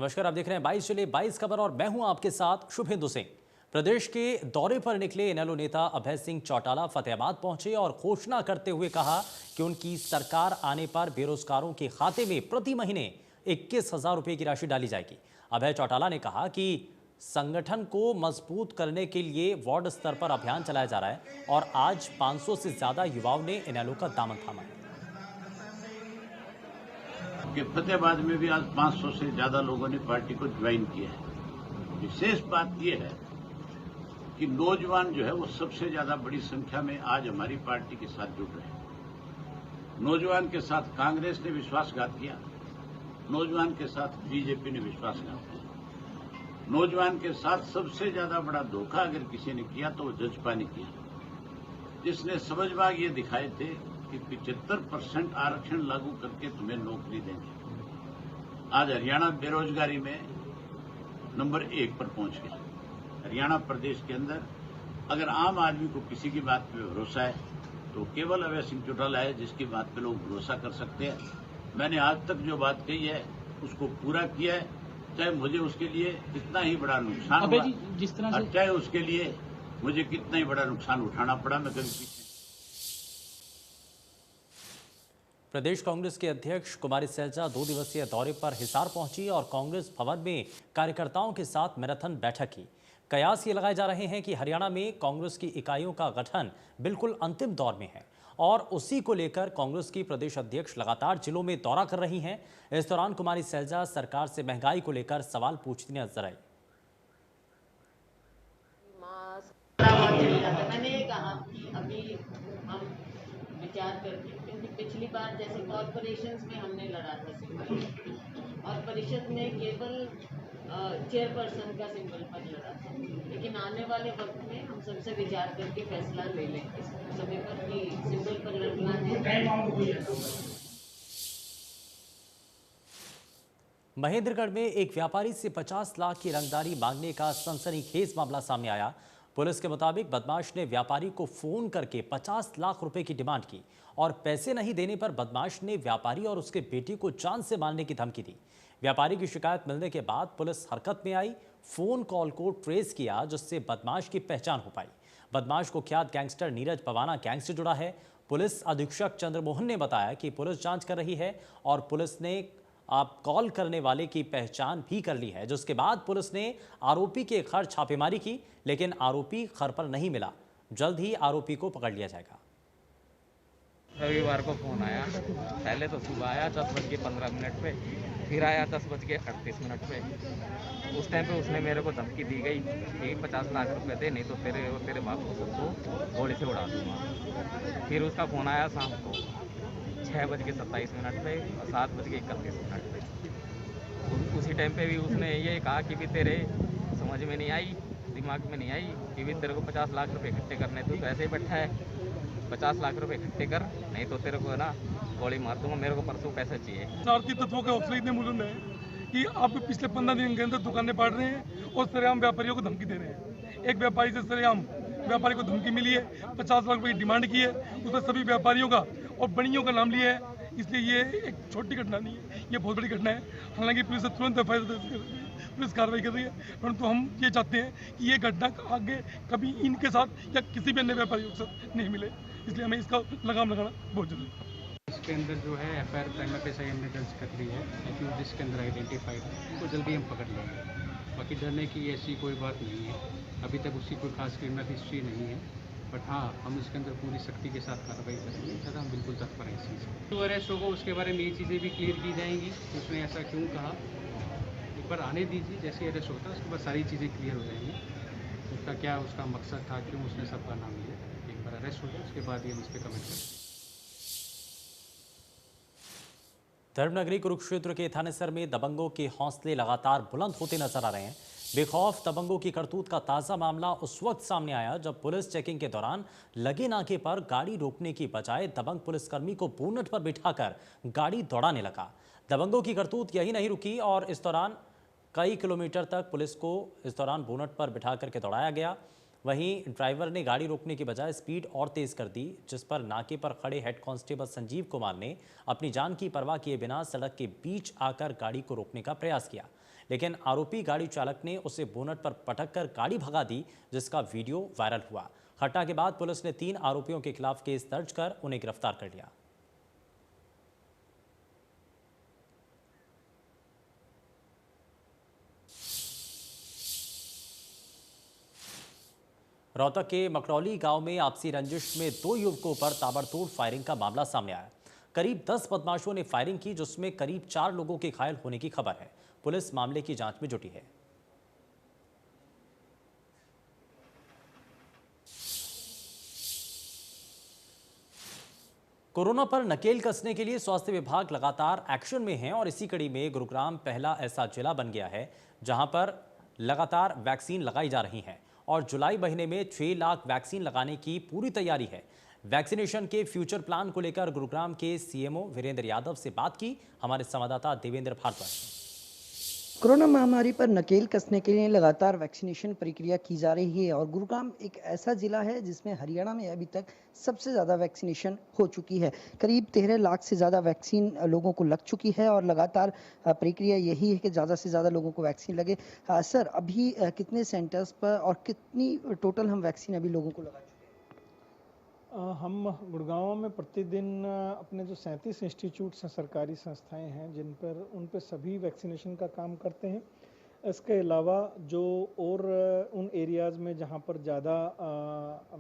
नमस्कार, आप देख रहे हैं 22 जुलाई 22 खबर और मैं हूं आपके साथ शुभेंदु सिंह। प्रदेश के दौरे पर निकले इनेलो नेता अभय सिंह चौटाला फतेहाबाद पहुंचे और घोषणा करते हुए कहा कि उनकी सरकार आने पर बेरोजगारों के खाते में प्रति महीने 21,000 रुपये की राशि डाली जाएगी। अभय चौटाला ने कहा कि संगठन को मजबूत करने के लिए वार्ड स्तर पर अभियान चलाया जा रहा है और आज 500 से ज्यादा युवाओं ने इनेलो का दामन थामा है। कि फतेहाबाद में भी आज 500 से ज्यादा लोगों ने पार्टी को ज्वाइन किया है। विशेष बात यह है कि नौजवान जो है वो सबसे ज्यादा बड़ी संख्या में आज हमारी पार्टी के साथ जुड़ रहे हैं। नौजवान के साथ कांग्रेस ने विश्वासघात किया, नौजवान के साथ बीजेपी ने विश्वासघात किया, नौजवान के साथ सबसे ज्यादा बड़ा धोखा अगर किसी ने किया तो वो जजपा ने किया, जिसने समझबाग ये दिखाए थे कि 75% आरक्षण लागू करके तुम्हें नौकरी देंगे। आज हरियाणा बेरोजगारी में नंबर 1 पर पहुंच गया। हरियाणा प्रदेश के अंदर अगर आम आदमी को किसी की बात पे भरोसा है तो केवल अभय सिंह चौटाला है जिसकी बात पे लोग भरोसा कर सकते हैं। मैंने आज तक जो बात कही है उसको पूरा किया है, चाहे मुझे उसके लिए कितना ही बड़ा नुकसान हुआ, जिस तरह से चाहे उसके लिए मुझे कितना ही बड़ा नुकसान उठाना पड़ा, मैं कभी प्रदेश कांग्रेस के अध्यक्ष कुमारी सैलजा 2 दिवसीय दौरे पर हिसार पहुंची और कांग्रेस भवन में कार्यकर्ताओं के साथ मैराथन बैठक की। कयास ये लगाए जा रहे हैं कि हरियाणा में कांग्रेस की इकाइयों का गठन बिल्कुल अंतिम दौर में है और उसी को लेकर कांग्रेस की प्रदेश अध्यक्ष लगातार जिलों में दौरा कर रही हैं। इस दौरान कुमारी सैलजा सरकार से महंगाई को लेकर सवाल पूछती नजर आई। मैंने कहा अभी हम विचार करके, क्योंकि पिछली बार जैसे कॉर्पोरेशंस में हमने लड़ा था सिंबल और परिषद में केवल चेयरपर्सन का सिंबल पर लड़ा था, लेकिन आने वाले वक्त में हम सबसे विचार करके फैसला ले लेंगे इस समय पर कि सिंबल पर लड़ना है। महेंद्रगढ़ में एक व्यापारी से 50 लाख की रंगदारी मांगने का सनसनीखेज मामला सामने आया। पुलिस के मुताबिक बदमाश ने व्यापारी को फोन करके 50 लाख रुपए की डिमांड की और पैसे नहीं देने पर बदमाश ने व्यापारी और उसके बेटी को जान से मारने की धमकी दी। व्यापारी की शिकायत मिलने के बाद पुलिस हरकत में आई, फोन कॉल को ट्रेस किया जिससे बदमाश की पहचान हो पाई। बदमाश को ख्यात गैंगस्टर नीरज पवाना गैंग से जुड़ा है। पुलिस अधीक्षक चंद्रमोहन ने बताया कि पुलिस जांच कर रही है और पुलिस ने कॉल करने वाले की पहचान भी कर ली है, जिसके बाद पुलिस ने आरोपी के घर छापेमारी की, लेकिन आरोपी घर पर नहीं मिला। जल्द ही आरोपी को पकड़ लिया जाएगा। रविवार को फोन आया, पहले तो सुबह आया 10:15 पे, फिर आया 10:38 पे। उस टाइम पे उसने मेरे को धमकी दी गई कि 50 लाख रुपए दे, नहीं तो तेरे बाप को सबको गोली से उड़ा दूंगा। फिर उसका फोन आया शाम को 6:27 पे और 7:31 पे। उसी टाइम पे भी उसने ये कहा कि भी तेरे समझ में नहीं आई, दिमाग में नहीं आई कि भी तेरे को 50 लाख रुपए इकट्ठे करने, तो ऐसे ही बैठा है, 50 लाख रुपए इकट्ठे कर, नहीं तो तेरे को ना गोली मार दूंगा, मेरे को परसों पैसे चाहिए। शरारती तत्वों के अफसर इतने मुलुंड हैं कि आप पिछले 15 दिन के अंदर दुकानें पाट रहे हैं और सरेआम व्यापारियों को धमकी दे रहे हैं। एक व्यापारी से सरेआम व्यापारी को धमकी मिली है, 50 लाख रुपए की डिमांड की है, उसमें सभी व्यापारियों का और बनियों का नाम लिया है। इसलिए ये एक छोटी घटना नहीं है, ये बहुत बड़ी घटना है। हालांकि पुलिस तुरंत एफआईआर दर्ज कर रही है, पुलिस कार्रवाई कर रही है, परंतु हम ये चाहते हैं कि ये घटना आगे कभी इनके साथ या किसी भी अन्य व्यापारियों के साथ नहीं मिले, इसलिए हमें इसका लगाम लगाना बहुत जरूरी है। इसके अंदर जो है एफआईआर प्राइमा फेसी हमने दर्ज कर ली है, एक्यूज जिसके अंदर आइडेंटिफाइड है, उनको जल्दी हम पकड़ लेंगे। बाकी डरने की ऐसी कोई बात नहीं है, अभी तक उसकी कोई खास क्रिमिनल हिस्ट्री नहीं है, बट हाँ हम इसके अंदर पूरी सख्ती के साथ कार्रवाई करेंगे, सर हम बिल्कुल तत्पर हैं इस चीज़ में। जो अरेस्ट होगा उसके बारे में ये चीज़ें भी क्लियर की जाएंगी, उसने ऐसा क्यों कहा, एक बार आने दीजिए, जैसे अरेस्ट होता है उसके बाद सारी चीज़ें क्लियर हो जाएंगी, उसका क्या उसका मकसद था, क्यों उसने सबका नाम लिया। एक बार अरेस्ट हो जाए उसके बाद ही हम इस पर कमेंट करेंगे। धर्मनगरी कुरुक्षेत्र के थानेसर में दबंगों के हौसले लगातार बुलंद होते नजर आ रहे हैं। बेखौफ दबंगों की करतूत का ताजा मामला उस वक्त सामने आया जब पुलिस चेकिंग के दौरान लगे नाके पर गाड़ी रोकने की बजाय दबंग पुलिसकर्मी को बोनट पर बिठाकर गाड़ी दौड़ाने लगा। दबंगों की करतूत यही नहीं रुकी और इस दौरान कई किलोमीटर तक पुलिस को इस दौरान बोनट पर बिठा करके दौड़ाया गया। वहीं ड्राइवर ने गाड़ी रोकने की बजाय स्पीड और तेज कर दी, जिस पर नाके पर खड़े हेड कांस्टेबल संजीव कुमार ने अपनी जान की परवाह किए बिना सड़क के बीच आकर गाड़ी को रोकने का प्रयास किया। लेकिन आरोपी गाड़ी चालक ने उसे बोनट पर पटककर गाड़ी भगा दी, जिसका वीडियो वायरल हुआ। घटना के बाद पुलिस ने 3 आरोपियों के खिलाफ केस दर्ज कर उन्हें गिरफ्तार कर लिया। रोहतक के मकरौली गांव में आपसी रंजिश में 2 युवकों पर ताबड़तोड़ फायरिंग का मामला सामने आया। करीब 10 बदमाशों ने फायरिंग की, जिसमें करीब 4 लोगों के घायल होने की खबर है। पुलिस मामले की जांच में जुटी है। कोरोना पर नकेल कसने के लिए स्वास्थ्य विभाग लगातार एक्शन में है और इसी कड़ी में गुरुग्राम पहला ऐसा जिला बन गया है जहां पर लगातार वैक्सीन लगाई जा रही हैं और जुलाई महीने में 6 लाख वैक्सीन लगाने की पूरी तैयारी है। वैक्सीनेशन के फ्यूचर प्लान को लेकर गुरुग्राम के सीएमओ वीरेंद्र यादव से बात की हमारे संवाददाता देवेंद्र भारद्वाज ने। कोरोना महामारी पर नकेल कसने के लिए लगातार वैक्सीनेशन प्रक्रिया की जा रही है और गुरुग्राम एक ऐसा जिला है जिसमें हरियाणा में अभी तक सबसे ज़्यादा वैक्सीनेशन हो चुकी है। करीब 13 लाख से ज़्यादा वैक्सीन लोगों को लग चुकी है और लगातार प्रक्रिया यही है कि ज़्यादा से ज़्यादा लोगों को वैक्सीन लगे। सर, अभी कितने सेंटर्स पर और कितनी टोटल हम वैक्सीन अभी लोगों को लगा चुके हैं? हम गुड़गांव में प्रतिदिन अपने जो 37 इंस्टीट्यूट्स हैं, सरकारी संस्थाएं हैं, जिन पर उन पर सभी वैक्सीनेशन का काम करते हैं। इसके अलावा जो और उन एरियाज़ में जहां पर ज़्यादा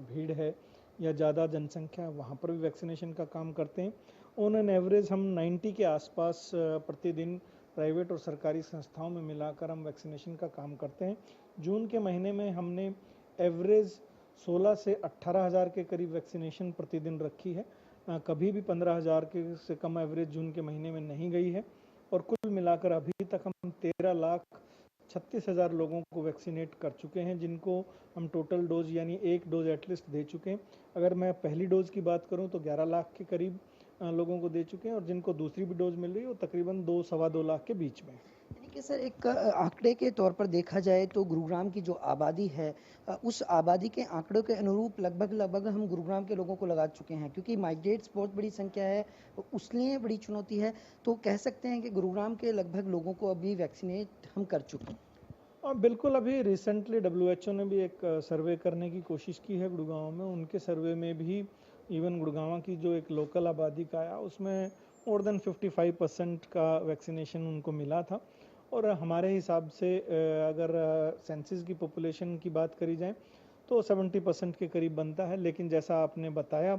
भीड़ है या ज़्यादा जनसंख्या है, वहां पर भी वैक्सीनेशन का काम करते हैं। ऑन एन एवरेज हम 90 के आसपास प्रतिदिन प्राइवेट और सरकारी संस्थाओं में मिलाकर हम वैक्सीनेशन का काम करते हैं। जून के महीने में हमने एवरेज 16 से 18,000 के करीब वैक्सीनेशन प्रतिदिन रखी है। कभी भी 15,000 के से कम एवरेज जून के महीने में नहीं गई है और कुल मिलाकर अभी तक हम 13,36,000 लोगों को वैक्सीनेट कर चुके हैं, जिनको हम टोटल डोज यानी 1 डोज एटलीस्ट दे चुके हैं। अगर मैं पहली डोज की बात करूं तो 11 लाख के करीब लोगों को दे चुके हैं और जिनको दूसरी भी डोज मिल रही है वो तकरीबन 2-2.25 लाख के बीच में। यानी कि सर, एक आंकड़े के तौर पर देखा जाए तो गुरुग्राम की जो आबादी है, उस आबादी के आंकड़ों के अनुरूप लगभग हम गुरुग्राम के लोगों को लगा चुके हैं, क्योंकि माइग्रेट्स बहुत बड़ी संख्या है, उसलिए बड़ी चुनौती है। तो कह सकते हैं कि गुरुग्राम के लगभग लोगों को अभी वैक्सीनेट हम कर चुके हैं। और बिल्कुल, अभी रिसेंटली WHO ने भी एक सर्वे करने की कोशिश की है गुड़गांव में। उनके सर्वे में भी इवन गुड़गांव की जो एक लोकल आबादी का आया, उसमें मोर देन 55% का वैक्सीनेशन उनको मिला था। और हमारे हिसाब से अगर सेंसस की पॉपुलेशन की बात करी जाए तो 70% के करीब बनता है। लेकिन जैसा आपने बताया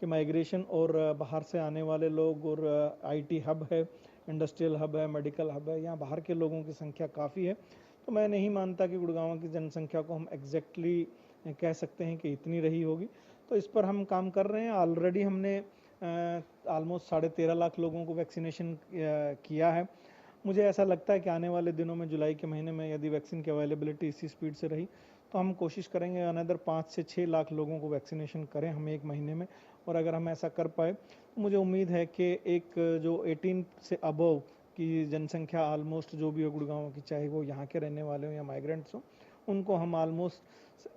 कि माइग्रेशन और बाहर से आने वाले लोग और IT हब है, इंडस्ट्रियल हब है, मेडिकल हब है, यहाँ बाहर के लोगों की संख्या काफ़ी है। तो मैं नहीं मानता कि गुड़गांव की जनसंख्या को हम एग्जैक्टली कह सकते हैं कि इतनी रही होगी। तो इस पर हम काम कर रहे हैं। ऑलरेडी हमने ऑलमोस्ट 13.5 लाख लोगों को वैक्सीनेशन किया है। मुझे ऐसा लगता है कि आने वाले दिनों में जुलाई के महीने में यदि वैक्सीन की अवेलेबिलिटी इसी स्पीड से रही तो हम कोशिश करेंगे अनदर 5 से 6 लाख लोगों को वैक्सीनेशन करें हम एक महीने में। और अगर हम ऐसा कर पाए तो मुझे उम्मीद है कि एक जो 18 से अबव की जनसंख्या ऑलमोस्ट जो भी हो गुड़गांव की, चाहे वो यहाँ के रहने वाले हों या माइग्रेंट्स हों, उनको हम ऑलमोस्ट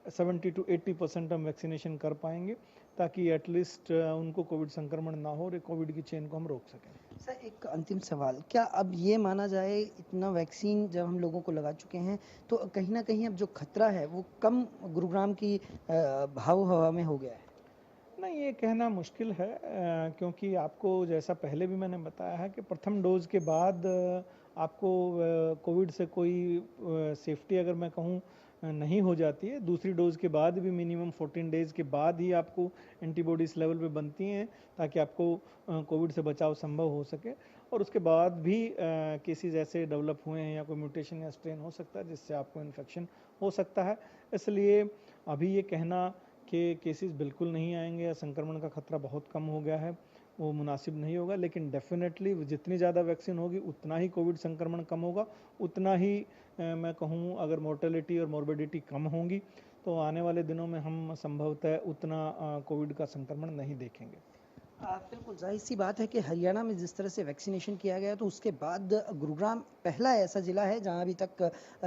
70 to 80% हम वैक्सीनेशन कर पाएंगे, ताकि एटलीस्ट उनको कोविड संक्रमण ना हो और कोविड की चेन को हम रोक सकें। सर, एक अंतिम सवाल, क्या अब ये माना जाए इतना वैक्सीन जब हम लोगों को लगा चुके हैं तो कहीं ना कहीं अब जो खतरा है वो कम गुरुग्राम की भाव हवा में हो गया है? नहीं, ये कहना मुश्किल है, क्योंकि आपको जैसा पहले भी मैंने बताया है कि प्रथम डोज के बाद आपको कोविड से कोई सेफ्टी अगर मैं कहूँ नहीं हो जाती है। दूसरी डोज के बाद भी मिनिमम 14 डेज के बाद ही आपको एंटीबॉडीज लेवल पे बनती हैं, ताकि आपको कोविड से बचाव संभव हो सके। और उसके बाद भी केसेस ऐसे डेवलप हुए हैं या कोई म्यूटेशन या स्ट्रेन हो सकता है जिससे आपको इन्फेक्शन हो सकता है। इसलिए अभी ये कहना कि केसेस बिल्कुल नहीं आएंगे या संक्रमण का खतरा बहुत कम हो गया है, वो मुनासिब नहीं होगा। लेकिन डेफिनेटली जितनी ज़्यादा वैक्सीन होगी उतना ही कोविड संक्रमण कम होगा, उतना ही मैं कहूँ अगर मोर्टेलिटी और मॉर्बिडिटी कम होंगी तो आने वाले दिनों में हम संभवतः उतना कोविड का संक्रमण नहीं देखेंगे। बिल्कुल जाहिर सी बात है कि हरियाणा में जिस तरह से वैक्सीनेशन किया गया तो उसके बाद गुरुग्राम पहला ऐसा ज़िला है जहां अभी तक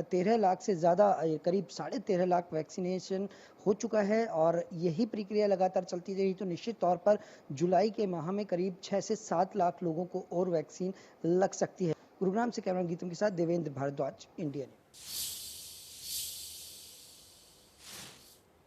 13 लाख से ज़्यादा, करीब 13.5 लाख वैक्सीनेशन हो चुका है। और यही प्रक्रिया लगातार चलती रही तो निश्चित तौर पर जुलाई के माह में करीब 6 से 7 लाख लोगों को और वैक्सीन लग सकती है। गुरुग्राम से कैमरा गीतम के साथ देवेंद्र भारद्वाज, इंडिया न्यूज।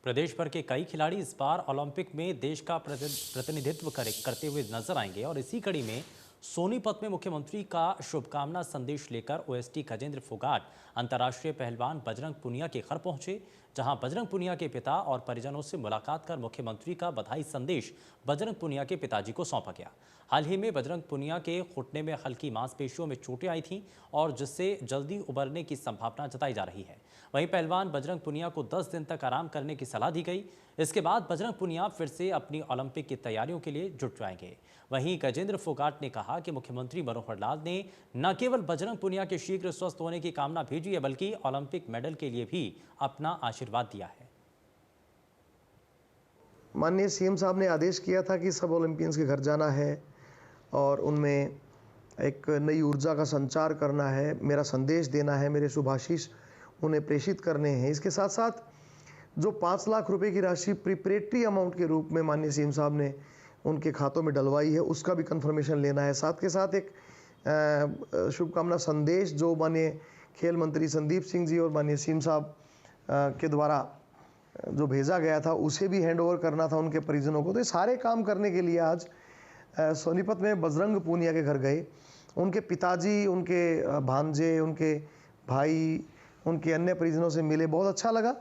प्रदेश भर के कई खिलाड़ी इस बार ओलंपिक में देश का प्रतिनिधित्व करते हुए नजर आएंगे और इसी कड़ी में सोनीपत में मुख्यमंत्री का शुभकामना संदेश लेकर ओएसडी गजेंद्र फोगाट अंतर्राष्ट्रीय पहलवान बजरंग पुनिया के घर पहुंचे, जहां बजरंग पुनिया के पिता और परिजनों से मुलाकात कर मुख्यमंत्री का बधाई संदेश बजरंग पुनिया के पिताजी को सौंपा गया। हाल ही में बजरंग पुनिया के घुटने में हल्की मांसपेशियों में चोटें आई थीं और जिससे जल्दी उबरने की संभावना जताई जा रही है। वहीं पहलवान बजरंग पुनिया को 10 दिन तक आराम करने की सलाह दी गई। इसके बाद बजरंग पुनिया फिर से अपनी ओलंपिक की तैयारियों के लिए जुट जाएंगे। वहीं गजेंद्र फोगाट ने कहा कि मुख्यमंत्री मनोहर लाल ने न केवल बजरंग पुनिया के शीघ्र स्वस्थ होने की कामना भेजी है, बल्कि ओलंपिक मेडल के लिए भी अपना आशीर्वाद दिया है। माननीय सीएम साहब ने आदेश किया था कि सब ओलंपियंस के घर जाना है और उनमें एक नई ऊर्जा का संचार करना है, मेरा संदेश देना है, मेरे शुभाशीष उन्हें प्रेषित करने हैं। इसके साथ साथ जो 5 लाख रुपए की राशि प्रिपरेटरी अमाउंट के रूप में माननीय सीएम साहब ने उनके खातों में डलवाई है, उसका भी कंफर्मेशन लेना है। साथ के साथ एक शुभकामना संदेश जो माननीय खेल मंत्री संदीप सिंह जी और माननीय सीएम साहब के द्वारा जो भेजा गया था उसे भी हैंड ओवर करना था उनके परिजनों को। तो ये सारे काम करने के लिए आज सोनीपत में बजरंग पूनिया के घर गए। उनके पिताजी, उनके भांजे, उनके भाई, उनके अन्य परिजनों से मिले, बहुत अच्छा लगा।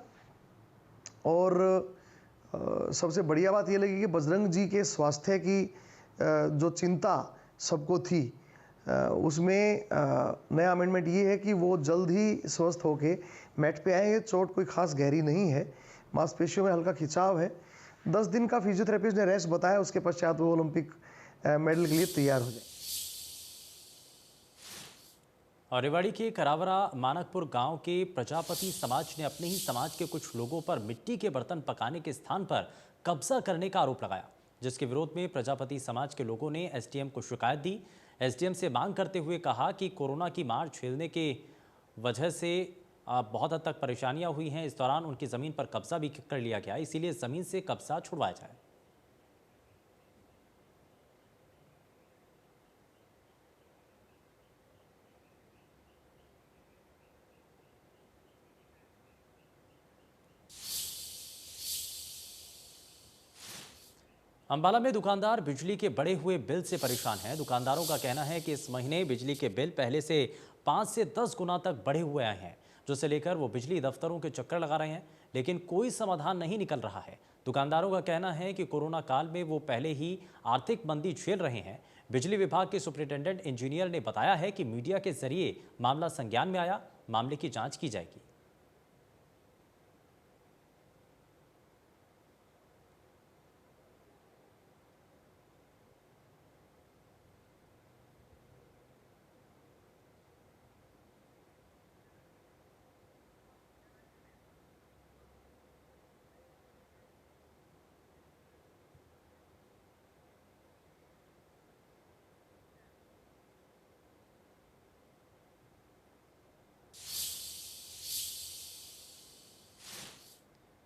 और सबसे बढ़िया बात ये लगी कि बजरंग जी के स्वास्थ्य की जो चिंता सबको थी उसमें नया अमेंडमेंट ये है कि वो जल्द ही स्वस्थ होके मैट पे आएंगे। चोट कोई खास गहरी नहीं है, मांसपेशियों में हल्का खिंचाव है। 10 दिन का फिजियोथेरेपिस्ट ने रेस्ट बताया, उसके पश्चात वो ओलंपिक मेडल के लिए तैयार हो जाए। और रेवाड़ी के करावरा मानकपुर गांव के प्रजापति समाज ने अपने ही समाज के कुछ लोगों पर मिट्टी के बर्तन पकाने के स्थान पर कब्जा करने का आरोप लगाया, जिसके विरोध में प्रजापति समाज के लोगों ने एसडीएम को शिकायत दी। एसडीएम से मांग करते हुए कहा कि कोरोना की मार झेलने के वजह से बहुत हद तक परेशानियां हुई हैं। इस दौरान उनकी ज़मीन पर कब्जा भी कर लिया गया, इसीलिए ज़मीन से कब्जा छुड़वाया जाए। अंबाला में दुकानदार बिजली के बढ़े हुए बिल से परेशान हैं। दुकानदारों का कहना है कि इस महीने बिजली के बिल पहले से 5 से 10 गुना तक बढ़े हुए आए हैं, जिसे लेकर वो बिजली दफ्तरों के चक्कर लगा रहे हैं, लेकिन कोई समाधान नहीं निकल रहा है। दुकानदारों का कहना है कि कोरोना काल में वो पहले ही आर्थिक मंदी झेल रहे हैं। बिजली विभाग के सुपरिटेंडेंट इंजीनियर ने बताया है कि मीडिया के जरिए मामला संज्ञान में आया, मामले की जाँच की जाएगी।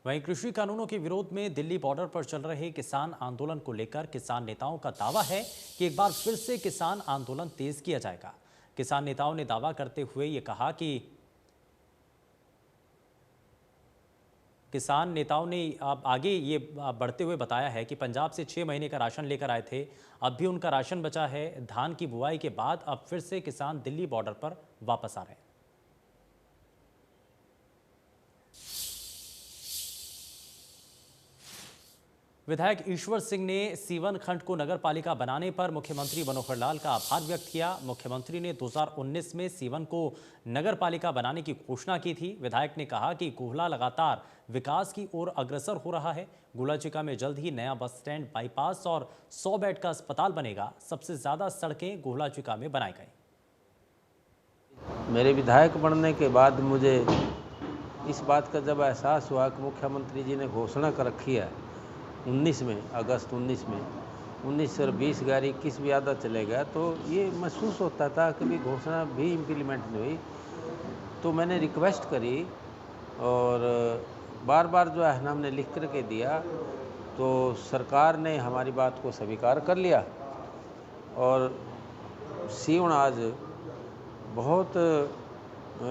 वहीं कृषि कानूनों के विरोध में दिल्ली बॉर्डर पर चल रहे किसान आंदोलन को लेकर किसान नेताओं का दावा है कि एक बार फिर से किसान आंदोलन तेज किया जाएगा। किसान नेताओं ने दावा करते हुए ये कहा कि किसान नेताओं ने आगे ये बढ़ते हुए बताया है कि पंजाब से 6 महीने का राशन लेकर आए थे, अब भी उनका राशन बचा है। धान की बुआई के बाद अब फिर से किसान दिल्ली बॉर्डर पर वापस आ रहे हैं। विधायक ईश्वर सिंह ने सीवन खंड को नगर पालिका बनाने पर मुख्यमंत्री मनोहर लाल का आभार व्यक्त किया। मुख्यमंत्री ने 2019 में सीवन को नगर पालिका बनाने की घोषणा की थी। विधायक ने कहा कि गुहला लगातार विकास की ओर अग्रसर हो रहा है। गुलाचिका में जल्द ही नया बस स्टैंड, बाईपास और 100 बेड का अस्पताल बनेगा। सबसे ज़्यादा सड़कें गुहलाचिका में बनाई गई। मेरे विधायक बनने के बाद मुझे इस बात का जब एहसास हुआ कि मुख्यमंत्री जी ने घोषणा कर रखी है 19 में, अगस्त 19 में, 19 और 20 गाड़ी 21 भी आधा चलेगा, तो ये महसूस होता था कि भी घोषणा भी इम्प्लीमेंट नहीं हुई। तो मैंने रिक्वेस्ट करी और बार बार जो है हमने लिख कर के दिया, तो सरकार ने हमारी बात को स्वीकार कर लिया और सीवन आज बहुत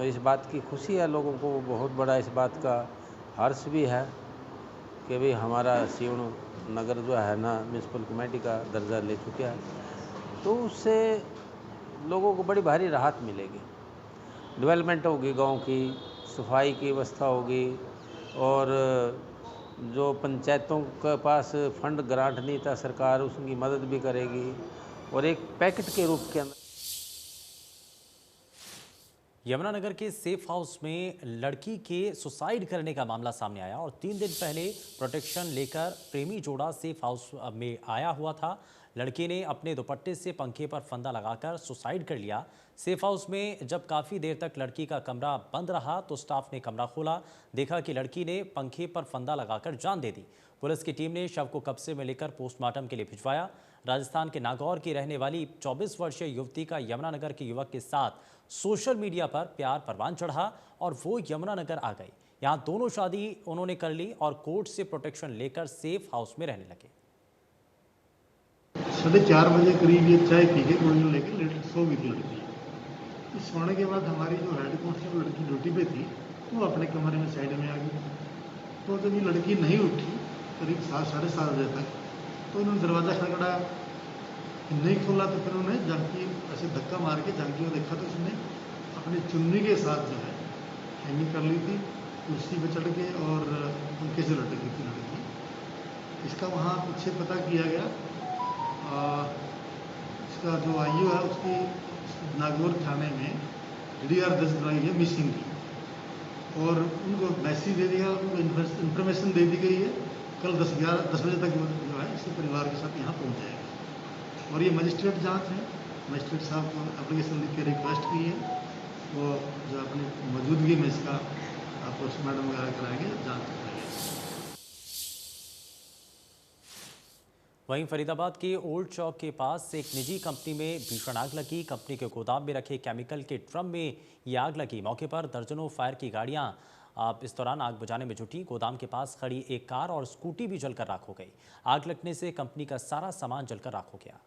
इस बात की खुशी है लोगों को, बहुत बड़ा इस बात का हर्ष भी है कि भाई हमारा सीवण नगर जो है ना म्यूनसिपल कमेटी का दर्जा ले चुका है, तो उससे लोगों को बड़ी भारी राहत मिलेगी। डेवलपमेंट होगी, गांव की सफाई की व्यवस्था होगी, और जो पंचायतों के पास फंड ग्रांट नहीं था सरकार उसकी मदद भी करेगी, और एक पैकेट के रूप के अंदर। यमुनानगर के सेफ हाउस में लड़की के सुसाइड करने का मामला सामने आया और 3 दिन पहले प्रोटेक्शन लेकर प्रेमी जोड़ा सेफ हाउस में आया हुआ था। लड़की ने अपने दुपट्टे से पंखे पर फंदा लगाकर सुसाइड कर लिया। सेफ हाउस में जब काफ़ी देर तक लड़की का कमरा बंद रहा तो स्टाफ ने कमरा खोला, देखा कि लड़की ने पंखे पर फंदा लगाकर जान दे दी। पुलिस की टीम ने शव को कब्जे में लेकर पोस्टमार्टम के लिए भिजवाया। राजस्थान के नागौर की रहने वाली 24 वर्षीय युवती का यमुनानगर के युवक के साथ सोशल मीडिया पर प्यार परवान चढ़ा और वो यमुनानगर आ गई। यहाँ दोनों शादी उन्होंने कर ली और कोर्ट से प्रोटेक्शन लेकर सेफ हाउस में रहने लगे। 4:30 बजे करीब ये चाय पी के गोली लेके लेट सो गई थी लड़की। इस सोने के बाद हमारी जो हेड कांस्टेबल लड़की ड्यूटी पे थी वो अपने कमरे में साइड में आ गई। तो जब ये लड़की नहीं उठी करीब 7 साढ़े 7 बजे तक, तो उन्होंने दरवाज़ा खड़खड़ाया, नहीं खोला तो फिर उन्होंने झांकी ऐसे धक्का मार के झांकी को देखा तो उसने अपनी चुन्नी के साथ जो है हैंगिंग कर ली थी कुर्सी पर चढ़ के, और पंखे से लटक गई थी लड़की। इसका वहाँ पीछे पता किया गया, इसका जो आईओ है उसकी नागौर थाने में DDR दर्ज कराई है मिसिंग की, और उनको मैसेज दे दिया, उनको इन्फॉर्मेशन दे दी गई है कल 10 बजे तक जो है इसके परिवार के साथ यहाँ पहुँच जाएगा। और ये मजिस्ट्रेट जांच है, मजिस्ट्रेट साहब को एप्लीकेशन लिख के रिक्वेस्ट की है, वो जो अपनी मौजूदगी में इसका पोस्टमार्टम वगैरह कराएंगे, जांच कराएंगे। वहीं फरीदाबाद के ओल्ड चौक के पास एक निजी कंपनी में भीषण आग लगी। कंपनी के गोदाम में रखे केमिकल के ड्रम में ये आग लगी। मौके पर दर्जनों फायर की गाड़ियां इस दौरान आग बुझाने में जुटी। गोदाम के पास खड़ी एक कार और स्कूटी भी जलकर राख हो गई। आग लगने से कंपनी का सारा सामान जलकर राख हो गया।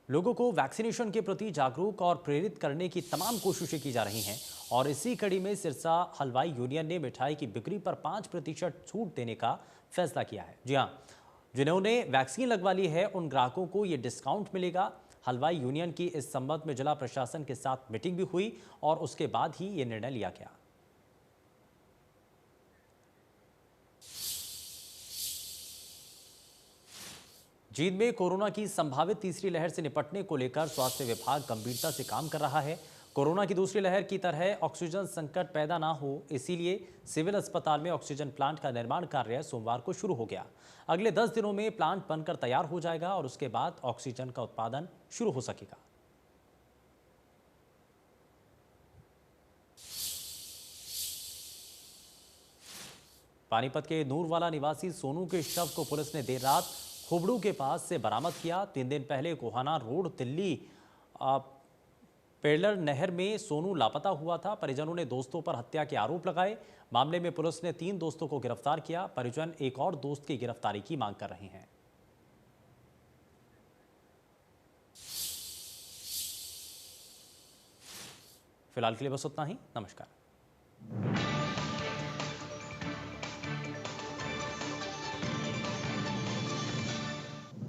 लोगों को वैक्सीनेशन के प्रति जागरूक और प्रेरित करने की तमाम कोशिशें की जा रही हैं और इसी कड़ी में सिरसा हलवाई यूनियन ने मिठाई की बिक्री पर 5% छूट देने का फैसला किया है। जी हां, जिन्होंने वैक्सीन लगवा ली है उन ग्राहकों को ये डिस्काउंट मिलेगा। हलवाई यूनियन की इस संबंध में जिला प्रशासन के साथ मीटिंग भी हुई और उसके बाद ही ये निर्णय लिया गया। जींद में कोरोना की संभावित तीसरी लहर से निपटने को लेकर स्वास्थ्य विभाग गंभीरता से काम कर रहा है। कोरोना की दूसरी लहर की तरह ऑक्सीजन संकट पैदा ना हो, इसीलिए सिविल अस्पताल में ऑक्सीजन प्लांट का निर्माण कार्य सोमवार को शुरू हो गया। अगले 10 दिनों में प्लांट बनकर तैयार हो जाएगा और उसके बाद ऑक्सीजन का उत्पादन शुरू हो सकेगा। पानीपत के नूरवाला निवासी सोनू के शव को पुलिस ने देर रात खुबड़ू के पास से बरामद किया। 3 दिन पहले गोहाना रोड दिल्ली पेड़लर नहर में सोनू लापता हुआ था। परिजनों ने दोस्तों पर हत्या के आरोप लगाए। मामले में पुलिस ने 3 दोस्तों को गिरफ्तार किया। परिजन एक और दोस्त की गिरफ्तारी की मांग कर रहे हैं। फिलहाल के लिए बस उतना ही। नमस्कार।